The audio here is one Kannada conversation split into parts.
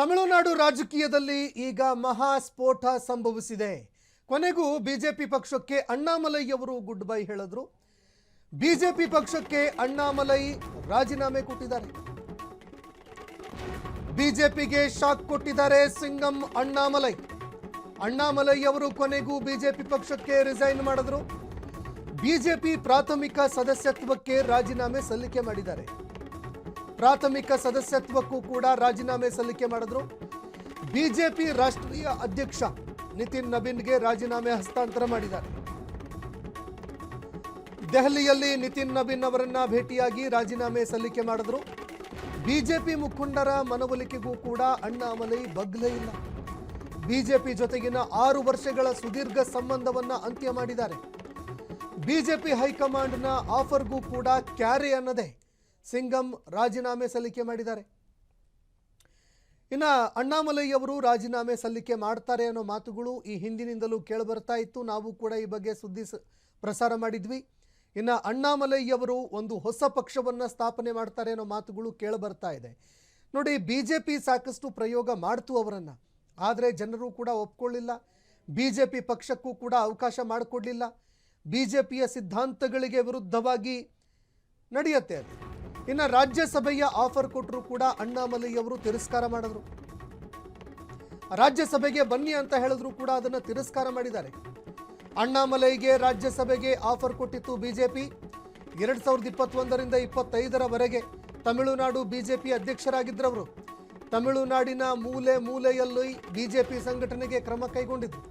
ತಮಿಳುನಾಡು ರಾಜಕೀಯದಲ್ಲಿ ಈಗ ಮಹಾಸ್ಫೋಟ ಸಂಭವಿಸಿದೆ. ಕೊನೆಗೂ ಬಿಜೆಪಿ ಪಕ್ಷಕ್ಕೆ ಅಣ್ಣಾಮಲೈ ಅವರು ಗುಡ್ ಬೈ ಹೇಳಿದ್ರು. ಬಿಜೆಪಿ ಪಕ್ಷಕ್ಕೆ ಅಣ್ಣಾಮಲೈ ರಾಜೀನಾಮೆ ಕೊಟ್ಟಿದ್ದಾರೆ. ಬಿಜೆಪಿಗೆ ಶಾಕ್ ಕೊಟ್ಟಿದ್ದಾರೆ ಸಿಂಗಂ ಅಣ್ಣಾಮಲೈ. ಅಣ್ಣಾಮಲೈ ಅವರು ಕೊನೆಗೂ ಬಿಜೆಪಿ ಪಕ್ಷಕ್ಕೆ ರಿಸೈನ್ ಮಾಡಿದ್ರು. ಬಿಜೆಪಿ ಪ್ರಾಥಮಿಕ ಸದಸ್ಯತ್ವಕ್ಕೆ ರಾಜೀನಾಮೆ ಸಲ್ಲಿಕೆ ಮಾಡಿದ್ದಾರೆ. ಪ್ರಾಥಮಿಕ ಸದಸ್ಯತ್ವಕ್ಕೂ ಕೂಡ ರಾಜೀನಾಮೆ ಸಲ್ಲಿಕೆ ಮಾಡಿದ್ರು. ಬಿಜೆಪಿ ರಾಷ್ಟ್ರೀಯ ಅಧ್ಯಕ್ಷ ನಿತಿನ್ ನಬೀನ್ಗೆ ರಾಜೀನಾಮೆ ಹಸ್ತಾಂತರ ಮಾಡಿದ್ದಾರೆ. ದೆಹಲಿಯಲ್ಲಿ ನಿತಿನ್ ನಬೀನ್ ಅವರನ್ನ ಭೇಟಿಯಾಗಿ ರಾಜೀನಾಮೆ ಸಲ್ಲಿಕೆ ಮಾಡಿದ್ರು. ಬಿಜೆಪಿ ಮುಖಂಡರ ಮನವೊಲಿಕೆಗೂ ಕೂಡ ಅಣ್ಣಾಮಲೈ ಬಗ್ಲೇ ಇಲ್ಲ. ಬಿಜೆಪಿ ಜೊತೆಗಿನ 6 ವರ್ಷಗಳ ಸುದೀರ್ಘ ಸಂಬಂಧವನ್ನ ಅಂತ್ಯ ಮಾಡಿದ್ದಾರೆ. ಬಿಜೆಪಿ ಹೈಕಮಾಂಡ್ನ ಆಫರ್ಗೂ ಕೂಡ ಕ್ಯಾರೆ ಅನ್ನದೇ ಸಿಂಗಂ ರಾಜೀನಾಮೆ ಸಲ್ಲಿಕೆ ಮಾಡಿದ್ದಾರೆ. ಇನ್ನು ಅಣ್ಣಾಮಲೈ ಅವರು ರಾಜೀನಾಮೆ ಸಲ್ಲಿಕೆ ಮಾಡ್ತಾರೆ ಅನ್ನೋ ಮಾತುಗಳು ಈ ಹಿಂದಿನಿಂದಲೂ ಕೇಳಿಬರ್ತಾ ಇತ್ತು. ನಾವು ಕೂಡ ಈ ಬಗ್ಗೆ ಸುದ್ದಿ ಪ್ರಸಾರ ಮಾಡಿದ್ವಿ. ಇನ್ನು ಅಣ್ಣಾಮಲೈ ಅವರು ಒಂದು ಹೊಸ ಪಕ್ಷವನ್ನು ಸ್ಥಾಪನೆ ಮಾಡ್ತಾರೆ ಅನ್ನೋ ಮಾತುಗಳು ಕೇಳಿಬರ್ತಾ ಇದೆ. ನೋಡಿ, ಬಿಜೆಪಿ ಸಾಕಷ್ಟು ಪ್ರಯೋಗ ಮಾಡ್ತು ಅವರನ್ನು, ಆದರೆ ಜನರು ಕೂಡ ಒಪ್ಕೊಳ್ಳಿಲ್ಲ. ಬಿಜೆಪಿ ಪಕ್ಷಕ್ಕೂ ಕೂಡ ಅವಕಾಶ ಮಾಡಿಕೊಡ್ಲಿಲ್ಲ. ಬಿಜೆಪಿಯ ಸಿದ್ಧಾಂತಗಳಿಗೆ ವಿರುದ್ಧವಾಗಿ ನಡೆಯುತ್ತೆ ಅದು. ಇನ್ನು ರಾಜ್ಯಸಭೆಯ ಆಫರ್ ಕೊಟ್ಟರು ಕೂಡ ಅಣ್ಣಾಮಲೈ ಅವರು ತಿರಸ್ಕಾರ ಮಾಡಿದ್ರು. ರಾಜ್ಯಸಭೆಗೆ ಬನ್ನಿ ಅಂತ ಹೇಳಿದ್ರು ಕೂಡ ಅದನ್ನು ತಿರಸ್ಕಾರ ಮಾಡಿದ್ದಾರೆ. ಅಣ್ಣಾಮಲೈಗೆ ರಾಜ್ಯಸಭೆಗೆ ಆಫರ್ ಕೊಟ್ಟಿತ್ತು ಬಿಜೆಪಿ. 2021ರಿಂದ 25ರವರೆಗೆ ತಮಿಳುನಾಡು ಬಿಜೆಪಿ ಅಧ್ಯಕ್ಷರಾಗಿದ್ದರವರು. ತಮಿಳುನಾಡಿನ ಮೂಲೆ ಮೂಲೆಯಲ್ಲಿ ಬಿಜೆಪಿ ಸಂಘಟನೆಗೆ ಕ್ರಮ ಕೈಗೊಂಡಿದ್ರು.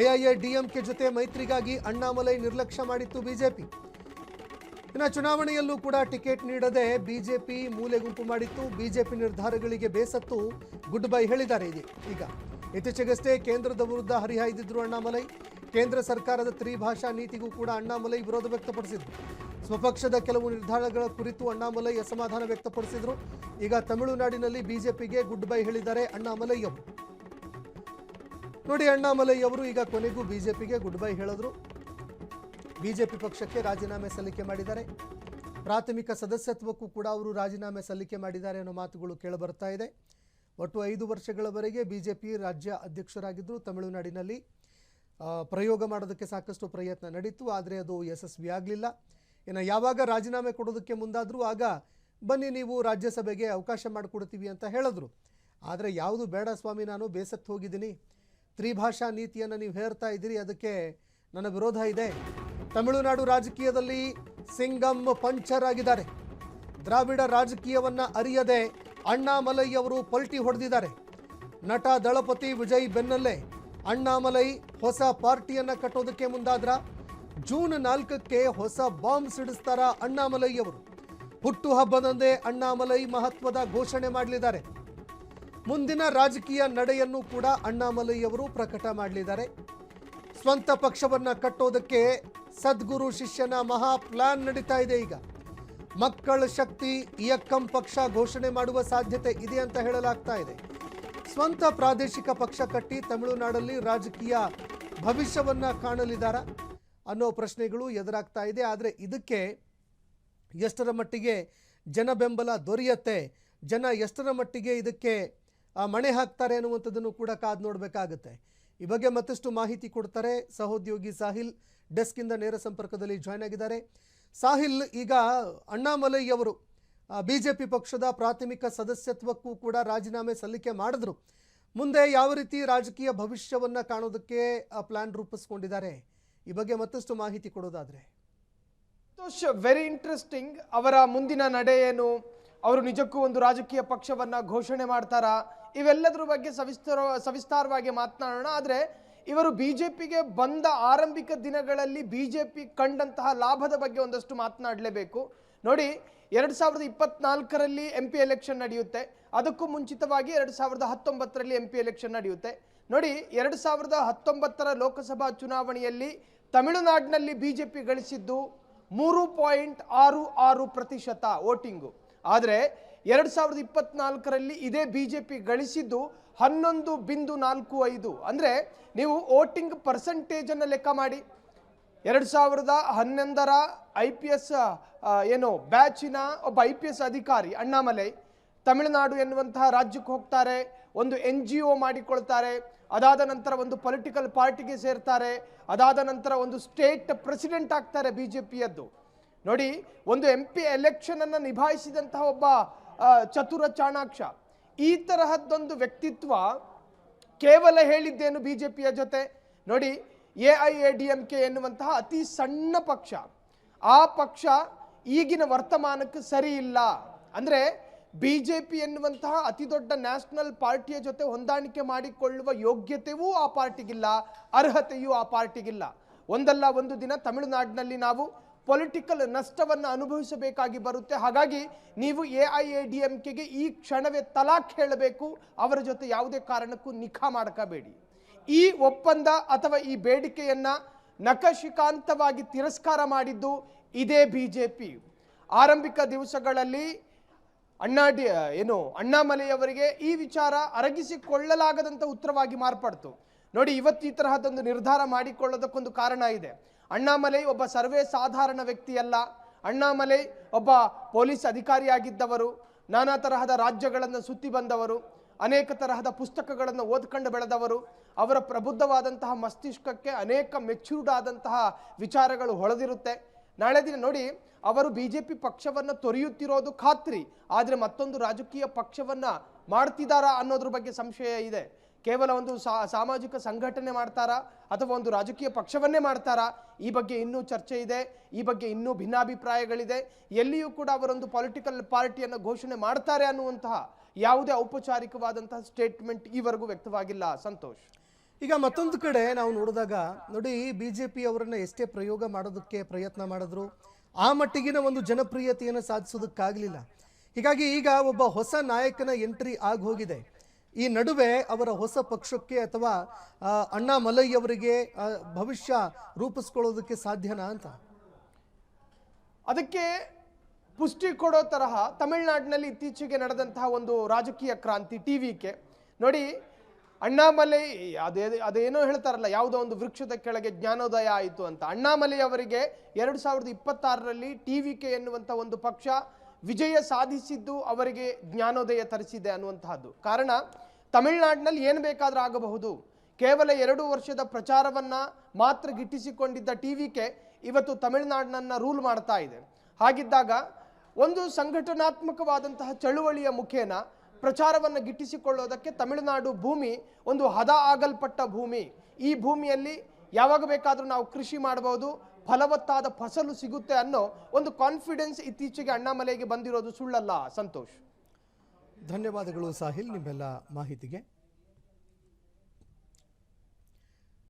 ಎಐಎಡಿಎಂಕೆ ಜೊತೆ ಮೈತ್ರಿಗಾಗಿ ಅಣ್ಣಾಮಲೈ ನಿರ್ಲಕ್ಷ್ಯ ಮಾಡಿತ್ತು ಬಿಜೆಪಿ. ಇನ್ನು ಚುನಾವಣೆಯಲ್ಲೂ ಕೂಡ ಟಿಕೆಟ್ ನೀಡದೆ ಬಿಜೆಪಿ ಮೂಲೆ ಗುಂಪು ಮಾಡಿತ್ತು. ಬಿಜೆಪಿ ನಿರ್ಧಾರಗಳಿಗೆ ಬೇಸತ್ತು ಗುಡ್ ಬೈ ಹೇಳಿದ್ದಾರೆ. ಈಗ ಇತ್ತೀಚೆಗಷ್ಟೇ ಕೇಂದ್ರದ ವಿರುದ್ಧ ಹರಿಹಾಯ್ದಿದ್ರು ಅಣ್ಣಾಮಲೈ. ಕೇಂದ್ರ ಸರ್ಕಾರದ ತ್ರಿಭಾಷಾ ನೀತಿಗೂ ಕೂಡ ಅಣ್ಣಾಮಲೈ ವಿರೋಧ ವ್ಯಕ್ತಪಡಿಸಿದ್ರು. ಸ್ವಪಕ್ಷದ ಕೆಲವು ನಿರ್ಧಾರಗಳ ಕುರಿತು ಅಣ್ಣಾಮಲೈ ಅಸಮಾಧಾನ ವ್ಯಕ್ತಪಡಿಸಿದ್ರು. ಈಗ ತಮಿಳುನಾಡಿನಲ್ಲಿ ಬಿಜೆಪಿಗೆ ಗುಡ್ ಬೈ ಹೇಳಿದ್ದಾರೆ ಅಣ್ಣಾಮಲೈ ಅವರು. ನೋಡಿ, ಅಣ್ಣಾಮಲೈ ಅವರು ಈಗ ಕೊನೆಗೂ ಬಿಜೆಪಿಗೆ ಗುಡ್ ಬೈ ಹೇಳಿದ್ರು. ಬಿಜೆಪಿ ಪಕ್ಷಕ್ಕೆ ರಾಜೀನಾಮೆ ಸಲ್ಲಿಕೆ ಮಾಡಿದ್ದಾರೆ. ಪ್ರಾಥಮಿಕ ಸದಸ್ಯತ್ವಕ್ಕೂ ಕೂಡ ಅವರು ರಾಜೀನಾಮೆ ಸಲ್ಲಿಕೆ ಮಾಡಿದ್ದಾರೆ ಅನ್ನೋ ಮಾತುಗಳು ಕೇಳಿಬರ್ತಾ ಇದೆ. ಒಟ್ಟು 5 ವರ್ಷಗಳವರೆಗೆ ಬಿಜೆಪಿ ರಾಜ್ಯ ಅಧ್ಯಕ್ಷರಾಗಿದ್ದರು. ತಮಿಳುನಾಡಿನಲ್ಲಿ ಪ್ರಯೋಗ ಮಾಡೋದಕ್ಕೆ ಸಾಕಷ್ಟು ಪ್ರಯತ್ನ ನಡೀತು, ಆದರೆ ಅದು ಯಶಸ್ವಿಯಾಗಲಿಲ್ಲ. ಇನ್ನು ಯಾವಾಗ ರಾಜೀನಾಮೆ ಕೊಡೋದಕ್ಕೆ ಮುಂದಾದರೂ ಆಗ ಬನ್ನಿ ನೀವು ರಾಜ್ಯಸಭೆಗೆ ಅವಕಾಶ ಮಾಡಿಕೊಡ್ತೀವಿ ಅಂತ ಹೇಳಿದ್ರು. ಆದರೆ ಯಾವುದು ಬೇಡ ಸ್ವಾಮಿ, ನಾನು ಬೇಸತ್ತು ಹೋಗಿದ್ದೀನಿ. ತ್ರಿಭಾಷಾ ನೀತಿಯನ್ನು ನೀವು ಹೇರ್ತಾ ಇದ್ದೀರಿ, ಅದಕ್ಕೆ ನನ್ನ ವಿರೋಧ ಇದೆ. ತಮಿಳುನಾಡು ರಾಜಕೀಯದಲ್ಲಿ ಸಿಂಗಂ ಪಂಚರ್ ಆಗಿದ್ದಾರೆ. ದ್ರಾವಿಡ ರಾಜಕೀಯವನ್ನ ಅರಿಯದೆ ಅಣ್ಣಾಮಲೈ ಅವರು ಪಲ್ಟಿ ಹೊಡೆದಿದ್ದಾರೆ. ನಟ ದಳಪತಿ ವಿಜಯ್ ಬೆನ್ನಲ್ಲೇ ಅಣ್ಣಾಮಲೈ ಹೊಸ ಪಾರ್ಟಿಯನ್ನ ಕಟ್ಟೋದಕ್ಕೆ ಮುಂದಾದ್ರ. ಜೂನ್ 4ಕ್ಕೆ ಹೊಸ ಬಾಂಬ್ ಸಿಡಿಸ್ತಾರ ಅಣ್ಣಾಮಲೈ ಅವರು. ಹುಟ್ಟುಹಬ್ಬದಂದೇ ಅಣ್ಣಾಮಲೈ ಮಹತ್ವದ ಘೋಷಣೆ ಮಾಡಲಿದ್ದಾರೆ. ಮುಂದಿನ ರಾಜಕೀಯ ನಡೆಯನ್ನು ಕೂಡ ಅಣ್ಣಾಮಲೈ ಅವರು ಪ್ರಕಟ ಮಾಡಲಿದ್ದಾರೆ. ಸ್ವಂತ ಪಕ್ಷವನ್ನ ಕಟ್ಟೋದಕ್ಕೆ ಸದ್ಗುರು ಶಿಷ್ಯನ ಮಹಾ ಪ್ಲಾನ್ ನಡೀತಾ ಇದೆ. ಈಗ ಮಕ್ಕಳ ಶಕ್ತಿ ಇಯಕ್ಕಂ ಪಕ್ಷ ಘೋಷಣೆ ಮಾಡುವ ಸಾಧ್ಯತೆ ಇದೆ ಅಂತ ಹೇಳಲಾಗ್ತಾ ಇದೆ. ಸ್ವಂತ ಪ್ರಾದೇಶಿಕ ಪಕ್ಷ ಕಟ್ಟಿ ತಮಿಳುನಾಡಲ್ಲಿ ರಾಜಕೀಯ ಭವಿಷ್ಯವನ್ನ ಕಾಣಲಿದ್ದಾರ ಅನ್ನೋ ಪ್ರಶ್ನೆಗಳು ಎದುರಾಗ್ತಾ ಇದೆ. ಆದರೆ ಇದಕ್ಕೆ ಎಷ್ಟರ ಮಟ್ಟಿಗೆ ಜನ ಬೆಂಬಲ ದೊರೆಯುತ್ತೆ, ಜನ ಎಷ್ಟರ ಮಟ್ಟಿಗೆ ಇದಕ್ಕೆ ಮಣೆ ಹಾಕ್ತಾರೆ ಅನ್ನುವಂಥದ್ದನ್ನು ಕೂಡ ಕಾದು ನೋಡಬೇಕಾಗುತ್ತೆ. ಈ ಬಗ್ಗೆ ಮತ್ತಷ್ಟು ಮಾಹಿತಿ ಕೊಡ್ತಾರೆ ಸಹೋದ್ಯೋಗಿ ಸಾಹಿಲ್. ಡೆಸ್ಕಿಂದ ನೇರ ಸಂಪರ್ಕದಲ್ಲಿ ಜಾಯ್ನ್ ಆಗಿದ್ದಾರೆ. ಸಾಹಿಲ್, ಈಗ ಅಣ್ಣಾಮಲೈ ಅವರು ಬಿಜೆಪಿ ಪಕ್ಷದ ಪ್ರಾಥಮಿಕ ಸದಸ್ಯತ್ವಕ್ಕೂ ಕೂಡ ರಾಜೀನಾಮೆ ಸಲ್ಲಿಕೆ ಮಾಡಿದ್ರು. ಮುಂದೆ ಯಾವ ರೀತಿ ರಾಜಕೀಯ ಭವಿಷ್ಯವನ್ನ ಕಾಣೋದಕ್ಕೆ ಪ್ಲಾನ್ ರೂಪಿಸ್ಕೊಂಡಿದ್ದಾರೆ, ಈ ಬಗ್ಗೆ ಮತ್ತಷ್ಟು ಮಾಹಿತಿ ಕೊಡೋದಾದ್ರೆ. Very interesting. ಅವರ ಮುಂದಿನ ನಡೆ ಏನು, ಅವರು ನಿಜಕ್ಕೂ ಒಂದು ರಾಜಕೀಯ ಪಕ್ಷವನ್ನ ಘೋಷಣೆ ಮಾಡ್ತಾರಾ, ಇವೆಲ್ಲದರ ಬಗ್ಗೆ ಸವಿಸ್ತಾರವಾಗಿ ಮಾತನಾಡೋಣ. ಆದರೆ ಇವರು ಬಿಜೆಪಿಗೆ ಬಂದ ಆರಂಭಿಕ ದಿನಗಳಲ್ಲಿ ಬಿಜೆಪಿ ಕಂಡಂತಹ ಲಾಭದ ಬಗ್ಗೆ ಒಂದಷ್ಟು ಮಾತನಾಡಲೇಬೇಕು. ನೋಡಿ, 2024ರಲ್ಲಿ MP ಎಲೆಕ್ಷನ್ ನಡೆಯುತ್ತೆ. ಅದಕ್ಕೂ ಮುಂಚಿತವಾಗಿ 2019ರಲ್ಲಿ MP ಎಲೆಕ್ಷನ್ ನಡೆಯುತ್ತೆ. ನೋಡಿ, 2019ರ ಲೋಕಸಭಾ ಚುನಾವಣೆಯಲ್ಲಿ ತಮಿಳುನಾಡಿನಲ್ಲಿ ಬಿಜೆಪಿ ಗಳಿಸಿದ್ದು 3.66% ವೋಟಿಂಗು. ಆದರೆ 2024ರಲ್ಲಿ ಇದೇ ಬಿಜೆಪಿ ಗಳಿಸಿದ್ದು 11.45. ಅಂದರೆ ನೀವು ವೋಟಿಂಗ್ ಪರ್ಸೆಂಟೇಜನ್ನು ಲೆಕ್ಕ ಮಾಡಿ. 2011ರ IPS ಏನು ಬ್ಯಾಚಿನ ಒಬ್ಬ IPS ಅಧಿಕಾರಿ ಅಣ್ಣಾಮಲೈ ತಮಿಳುನಾಡು ಎನ್ನುವಂತಹ ರಾಜ್ಯಕ್ಕೆ ಹೋಗ್ತಾರೆ, ಒಂದು NGO ಮಾಡಿಕೊಳ್ತಾರೆ, ಅದಾದ ನಂತರ ಒಂದು ಪೊಲಿಟಿಕಲ್ ಪಾರ್ಟಿಗೆ ಸೇರ್ತಾರೆ, ಅದಾದ ನಂತರ ಒಂದು ಸ್ಟೇಟ್ ಪ್ರೆಸಿಡೆಂಟ್ ಆಗ್ತಾರೆ ಬಿಜೆಪಿಯದ್ದು. ನೋಡಿ, ಒಂದು MP ಎಲೆಕ್ಷನ್ ಅನ್ನು ನಿಭಾಯಿಸಿದಂತಹ ಒಬ್ಬ ಚತುರ ಚಾಣಾಕ್ಷ. ಈ ತರಹದ್ದೊಂದು ವ್ಯಕ್ತಿತ್ವ ಕೇವಲ ಹೇಳಿದ್ದೇನು ಬಿಜೆಪಿಯ ಜೊತೆ. ನೋಡಿ, AIADMK ಎನ್ನುವಂತಹ ಅತಿ ಸಣ್ಣ ಪಕ್ಷ, ಆ ಪಕ್ಷ ಈಗಿನ ವರ್ತಮಾನಕ್ಕೆ ಸರಿ ಇಲ್ಲ. ಅಂದ್ರೆ ಬಿಜೆಪಿ ಎನ್ನುವಂತಹ ಅತಿ ದೊಡ್ಡ ನ್ಯಾಷನಲ್ ಪಾರ್ಟಿಯ ಜೊತೆ ಹೊಂದಾಣಿಕೆ ಮಾಡಿಕೊಳ್ಳುವ ಯೋಗ್ಯತೆಯೂ ಆ ಪಾರ್ಟಿಗಿಲ್ಲ, ಅರ್ಹತೆಯೂ ಆ ಪಾರ್ಟಿಗಿಲ್ಲ. ಒಂದಲ್ಲ ಒಂದು ದಿನ ತಮಿಳುನಾಡಿನಲ್ಲಿ ನಾವು ಪೊಲಿಟಿಕಲ್ ನಷ್ಟವನ್ನು ಅನುಭವಿಸಬೇಕಾಗಿ ಬರುತ್ತೆ. ಹಾಗಾಗಿ ನೀವು AIADMKಗೆ ಈ ಕ್ಷಣವೇ ತಲಾಖ್ ಹೇಳಬೇಕು, ಅವರ ಜೊತೆ ಯಾವುದೇ ಕಾರಣಕ್ಕೂ ನಿಖಾ ಮಾಡ್ಕೋಬೇಡಿ. ಈ ಒಪ್ಪಂದ ಅಥವಾ ಈ ಬೇಡಿಕೆಯನ್ನ ನಖಶಿಕಾಂತವಾಗಿ ತಿರಸ್ಕಾರ ಮಾಡಿದ್ದು ಇದೇ ಬಿಜೆಪಿ. ಆರಂಭಿಕ ದಿವಸಗಳಲ್ಲಿ ಅಣ್ಣಾಮಲೈಯವರಿಗೆ ಈ ವಿಚಾರ ಅರಗಿಸಿಕೊಳ್ಳಲಾಗದಂತ ಉತ್ತರವಾಗಿ ಮಾರ್ಪಡ್ತು. ನೋಡಿ, ಇವತ್ತು ಈ ತರಹದೊಂದು ನಿರ್ಧಾರ ಮಾಡಿಕೊಳ್ಳೋದಕ್ಕೊಂದು ಕಾರಣ ಇದೆ. ಅಣ್ಣಾಮಲೈ ಒಬ್ಬ ಸರ್ವೇ ಸಾಧಾರಣ ವ್ಯಕ್ತಿಯಲ್ಲ. ಅಣ್ಣಾಮಲೈ ಒಬ್ಬ ಪೊಲೀಸ್ ಅಧಿಕಾರಿಯಾಗಿದ್ದವರು, ನಾನಾ ತರಹದ ರಾಜ್ಯಗಳನ್ನು ಸುತ್ತಿ ಬಂದವರು, ಅನೇಕ ತರಹದ ಪುಸ್ತಕಗಳನ್ನು ಓದ್ಕೊಂಡು ಬೆಳೆದವರು. ಅವರ ಪ್ರಬುದ್ಧವಾದಂತಹ ಮಸ್ತಿಷ್ಕಕ್ಕೆ ಅನೇಕ ಮೆಚ್ಯೂರ್ಡ್ ಆದಂತಹ ವಿಚಾರಗಳು ಹೊಳೆದಿರುತ್ತೆ. ನಾಳೆ ದಿನ ನೋಡಿ, ಅವರು ಬಿಜೆಪಿ ಪಕ್ಷವನ್ನು ತೊರೆಯುತ್ತಿರೋದು ಖಾತ್ರಿ, ಆದರೆ ಮತ್ತೊಂದು ರಾಜಕೀಯ ಪಕ್ಷವನ್ನ ಮಾಡ್ತಿದ್ದಾರಾ ಅನ್ನೋದ್ರ ಬಗ್ಗೆ ಸಂಶಯ ಇದೆ. ಕೇವಲ ಒಂದು ಸಾಮಾಜಿಕ ಸಂಘಟನೆ ಮಾಡ್ತಾರಾ ಅಥವಾ ಒಂದು ರಾಜಕೀಯ ಪಕ್ಷವನ್ನೇ ಮಾಡ್ತಾರಾ, ಈ ಬಗ್ಗೆ ಇನ್ನೂ ಚರ್ಚೆ ಇದೆ, ಈ ಬಗ್ಗೆ ಇನ್ನೂ ಭಿನ್ನಾಭಿಪ್ರಾಯಗಳಿದೆ. ಎಲ್ಲಿಯೂ ಕೂಡ ಅವರೊಂದು ಪೊಲಿಟಿಕಲ್ ಪಾರ್ಟಿಯನ್ನು ಘೋಷಣೆ ಮಾಡ್ತಾರೆ ಅನ್ನುವಂತಹ ಯಾವುದೇ ಔಪಚಾರಿಕವಾದಂತಹ ಸ್ಟೇಟ್ಮೆಂಟ್ ಈವರೆಗೂ ವ್ಯಕ್ತವಾಗಿಲ್ಲ. ಸಂತೋಷ್, ಈಗ ಮತ್ತೊಂದು ಕಡೆ ನಾವು ನೋಡಿದಾಗ ನೋಡಿ, ಬಿಜೆಪಿ ಅವರನ್ನ ಎಷ್ಟೇ ಪ್ರಯೋಗ ಮಾಡೋದಕ್ಕೆ ಪ್ರಯತ್ನ ಮಾಡಿದ್ರು, ಆ ಮಟ್ಟಿಗಿನ ಒಂದು ಜನಪ್ರಿಯತೆಯನ್ನು ಸಾಧಿಸೋದಕ್ಕಾಗಲಿಲ್ಲ. ಹೀಗಾಗಿ ಈಗ ಒಬ್ಬ ಹೊಸ ನಾಯಕನ ಎಂಟ್ರಿ ಆಗಿ ಹೋಗಿದೆ. ಈ ನಡುವೆ ಅವರ ಹೊಸ ಪಕ್ಷಕ್ಕೆ ಅಥವಾ ಅಣ್ಣಾಮಲೈ ಅವರಿಗೆ ಭವಿಷ್ಯ ರೂಪಿಸ್ಕೊಳ್ಳೋದಕ್ಕೆ ಸಾಧ್ಯನಾ ಅಂತ ಅದಕ್ಕೆ ಪುಷ್ಟಿ ಕೊಡೋ ತರಹ ತಮಿಳುನಾಡಿನಲ್ಲಿ ಇತ್ತೀಚೆಗೆ ನಡೆದಂತಹ ಒಂದು ರಾಜಕೀಯ ಕ್ರಾಂತಿ TVK ನೋಡಿ. ಅಣ್ಣಾಮಲೈ ಅದೇನೋ ಹೇಳ್ತಾರಲ್ಲ, ಯಾವುದೋ ಒಂದು ವೃಕ್ಷದ ಕೆಳಗೆ ಜ್ಞಾನೋದಯ ಆಯಿತು ಅಂತ. ಅಣ್ಣಾಮಲೈ ಅವರಿಗೆ 2026ರಲ್ಲಿ TVK ಎನ್ನುವಂಥ ಒಂದು ಪಕ್ಷ ವಿಜಯ ಸಾಧಿಸಿದ್ದು ಅವರಿಗೆ ಜ್ಞಾನೋದಯ ತರಿಸಿದೆ ಅನ್ನುವಂತಹದ್ದು. ಕಾರಣ, ತಮಿಳುನಾಡಿನಲ್ಲಿ ಏನು ಬೇಕಾದರೂ ಆಗಬಹುದು. ಕೇವಲ 2 ವರ್ಷದ ಪ್ರಚಾರವನ್ನ ಮಾತ್ರ ಗಿಟ್ಟಿಸಿಕೊಂಡಿದ್ದ TVK ಇವತ್ತು ತಮಿಳುನಾಡನ್ನ ರೂಲ್ ಮಾಡ್ತಾ ಇದೆ. ಹಾಗಿದ್ದಾಗ ಒಂದು ಸಂಘಟನಾತ್ಮಕವಾದಂತಹ ಚಳುವಳಿಯ ಮುಖೇನ ಪ್ರಚಾರವನ್ನು ಗಿಟ್ಟಿಸಿಕೊಳ್ಳೋದಕ್ಕೆ ತಮಿಳುನಾಡು ಭೂಮಿ ಒಂದು ಹದ ಆಗಲ್ಪಟ್ಟ ಭೂಮಿ. ಈ ಭೂಮಿಯಲ್ಲಿ ಯಾವಾಗ ಬೇಕಾದರೂ ನಾವು ಕೃಷಿ ಮಾಡಬಹುದು, ಫಲವತ್ತಾದ ಫಸಲು ಸಿಗುತ್ತೆ ಅನ್ನೋ ಒಂದು ಕಾನ್ಫಿಡೆನ್ಸ್ ಇತ್ತೀಚೆಗೆ ಅಣ್ಣಾಮಲೈಗೆ ಬಂದಿರೋದು ಸುಳ್ಳಲ್ಲ. ಸಂತೋಷ್, ಧನ್ಯವಾದಗಳು ಸಾಹಿಲ್ ನಿಮ್ಮೆಲ್ಲ ಮಾಹಿತಿಗೆ.